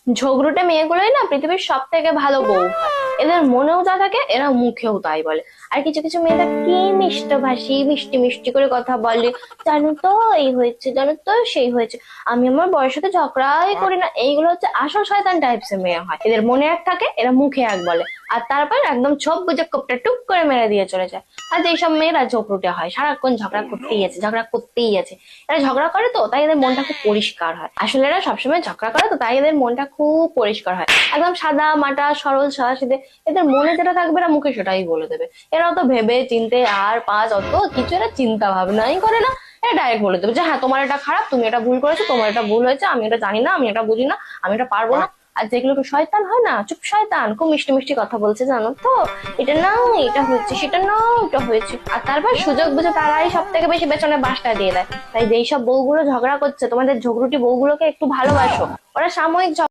ঝগড়ুটে মেয়েগুলোই না পৃথিবীর সব থেকে ভালো বউ হয়। এদের মনেও যা থাকে এরা মুখেও তাই বলে। আর কিছু কিছু মেয়েরা কি মিষ্টভাষী, মিষ্টি মিষ্টি করে কথা বলে, জানো তো এই হয়েছে, জানো তো সেই হয়েছে, আমি আমার বয়সের সাথে ঝগড়াই করি না। এইগুলো হচ্ছে আসল শয়তান টাইপস এর মেয়ে হয়। এদের মনে এক থাকে, এরা মুখে এক বলে, আর তারপর একদম ছোপ বুঝে কোপটা টুক করে মেরে দিয়ে চলে যায়। আর যেসব মেয়েরা ঝগড়ুটে হয়, সারাক্ষণ ঝগড়া করতেই আছে, ঝগড়া করতেই আছে, এরা ঝগড়া করে তো তাই এদের মনটা খুব পরিষ্কার হয়। আসলে এরা সবসময় ঝগড়া করে তো তাই এদের মনটা খুব পরিষ্কার হয়, একদম সাদা মাটা সরল সাদাসিধে। এদের মনে যেটা থাকবে এরা মুখে সেটাই বলে দেবে। এরাও তো ভেবে চিনতে আর পাঁচ অত কিছু এরা চিন্তা ভাবনাই করে না। এরা ডাইরেক্ট বলে দেবে যে হ্যাঁ তোমার এটা খারাপ, তুমি এটা ভুল করেছো, তোমার এটা ভুল হয়েছে, আমি এটা জানি না, আমি এটা বুঝি না, আমি এটা পারবো না। আর যেগুলো একটু শয়তান হয় না, চুপ শয়তান, খুব মিষ্টি মিষ্টি কথা বলছে, জানো তো এটা না, এটা হয়েছে, সেটা না, ওটা হয়েছে, আর তারপর সুযোগ বুঝে তারাই সব থেকে বেশি পেছনে বাঁশটা দিয়ে দেয়। তাই যেই সব বউগুলো ঝগড়া করছে, তোমাদের ঝগড়ুটি বউগুলোকে একটু ভালোবাসো। ওরা সাময়িক